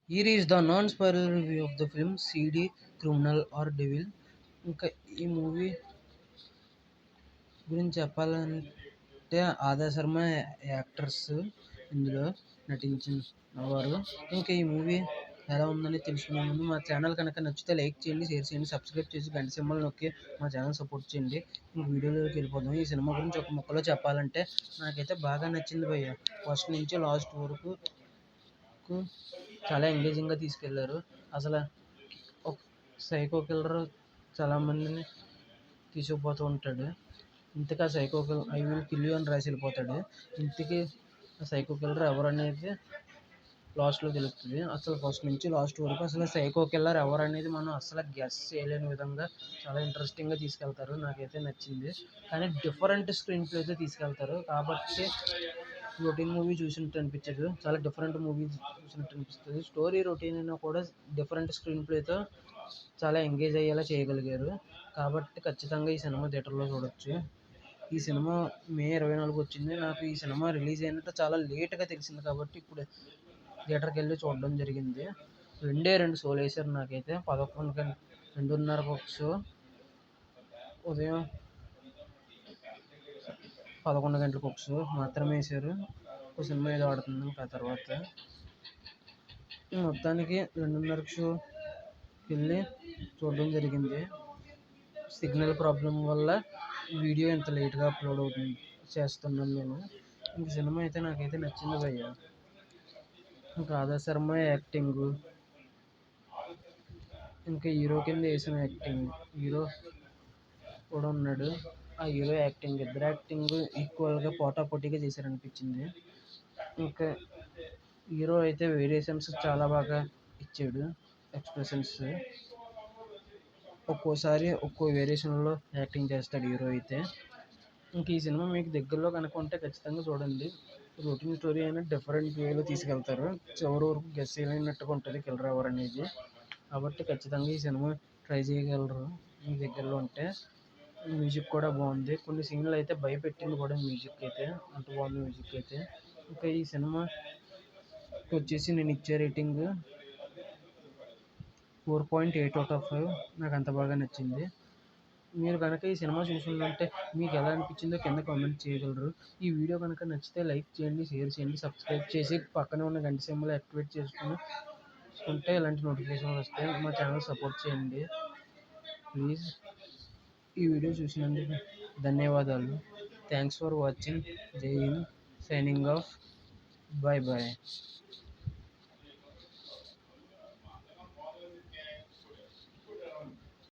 Here is the non-spoiler review of the film CD criminal or devil. ఇంకా ఈ movie గురించి చెప్పాలంటే ఆదా శర్మ యాక్టర్స్ ఇందులో నటించిన వారు. ఇంకా ఈ మూవీ ఎలా ఉందని తెలుసుకునే ముందు మా ఛానల్ కనుక నచ్చితే లైక్ చేయండి, షేర్ చేయండి, సబ్స్క్రైబ్ చేసి గంట సింబల్ నొక్కి మా ఛానల్ సపోర్ట్ చేయండి. ఇంక వీడియోలోకి వెళ్ళిపోదాం. ఈ సినిమా గురించి ఒక ముక్కలో చెప్పాలంటే నాకైతే బాగా నచ్చింది భయ్య. ఫస్ట్ నుంచి లాస్ట్ వరకు చాలా ఎంగేజింగ్గా తీసుకెళ్లారు. అసలు ఒక సైకో కిల్లర్ చాలామందిని తీసుకుపోతూ ఉంటాడు. ఇంతకీ ఆ psycho killer I will kill you అని రాసి వెళ్ళిపోతాడు. ఇంతకీ ఆ సైకో కిల్లర్ ఎవరు అనేది లాస్ట్లో తెలుస్తుంది. అసలు ఫస్ట్ నుంచి లాస్ట్ వరకు అసలు సైకో కిల్లర్ ఎవరు అనేది మనం అసలు గెస్ చేయలేని విధంగా చాలా ఇంట్రెస్టింగ్గా తీసుకెళ్తారు. నాకైతే నచ్చింది. కానీ డిఫరెంట్ స్క్రీన్ ప్లేతో తీసుకెళ్తారు కాబట్టి రొటీన్ మూవీ చూసినట్టు అనిపించదు. చాలా డిఫరెంట్ మూవీ చూసినట్టు అనిపిస్తుంది. స్టోరీ రొటీన్ అయినా కూడా డిఫరెంట్ స్క్రీన్ ప్లేతో చాలా ఎంగేజ్ అయ్యేలా చేయగలిగారు. కాబట్టి ఖచ్చితంగా ఈ సినిమా థియేటర్లో చూడొచ్చు. ఈ సినిమా మే 24 వచ్చింది. నాకు ఈ సినిమా రిలీజ్ అయినట్టు చాలా లేట్గా తెలిసింది కాబట్టి ఇప్పుడు థియేటర్కి వెళ్ళి చూడడం జరిగింది. 2 షోలు వేశారు. నాకైతే 2:30కి ఒక షో, ఉదయం 11 గంటలకు ఒక షో మాత్రమే వేశారు. ఒక సినిమా ఏదో ఆడుతుంది ఆ తర్వాత. మొత్తానికి 2:30కి షోకి వెళ్ళి చూడడం జరిగింది. సిగ్నల్ ప్రాబ్లం వల్ల వీడియో ఇంత లేట్గా అప్లోడ్ చేస్తున్నాను నేను. ఇంక సినిమా అయితే నాకైతే నచ్చింది భయ్య. ఇంకా ఆదా శర్మ యాక్టింగ్, ఇంకా హీరో కింద వేసిన యాక్టింగ్, హీరో కూడా ఉన్నాడు. ఆ హీరో యాక్టింగ్, ఇద్దరు యాక్టింగ్ ఈక్వల్గా పోటాపోటీగా చేశారనిపించింది. ఇంకా హీరో అయితే వేరియేషన్స్ చాలా బాగా ఇచ్చాడు. ఎక్స్ప్రెషన్స్ ఒక్కోసారి ఒక్కో వేరియేషన్లో యాక్టింగ్ చేస్తాడు హీరో అయితే. ఇంక ఈ సినిమా మీకు దగ్గరలో కనుక ఉంటే ఖచ్చితంగా చూడండి. రొటీన్ స్టోరీ అయినా డిఫరెంట్ వేలో తీసుకెళ్తారు. చివరి వరకు గెస్ చేయలేనట్టుగా ఉంటుంది కిల్లర్ ఎవరు అనేది. కాబట్టి ఖచ్చితంగా ఈ సినిమా ట్రై చేయగలరు మీ దగ్గరలో ఉంటే. మ్యూజిక్ కూడా బాగుంది. కొన్ని సీన్లు అయితే భయపెట్టింది కూడా మ్యూజిక్ అయితే. అంత బాగుంది మ్యూజిక్ అయితే. ఇంకా ఈ సినిమాకి వచ్చేసి నేను ఇచ్చే రేటింగ్ 4.8/5. నాకు అంత బాగా నచ్చింది. మీరు కనుక ఈ సినిమా చూసిందంటే మీకు ఎలా అనిపించిందో కింద కామెంట్ చేయగలరు. ఈ వీడియో కనుక నచ్చితే లైక్ చేయండి, షేర్ చేయండి, సబ్స్క్రైబ్ చేసి పక్కనే ఉన్న గంట సింబల్ యాక్టివేట్ చేసుకుంటే ఇలాంటి నోటిఫికేషన్లు వస్తాయి. మా ఛానల్ సపోర్ట్ చేయండి ప్లీజ్. ఈ వీడియో చూసినందుకు ధన్యవాదాలు. Thanks for watching. Jai Hind. Signing off. Bye bye.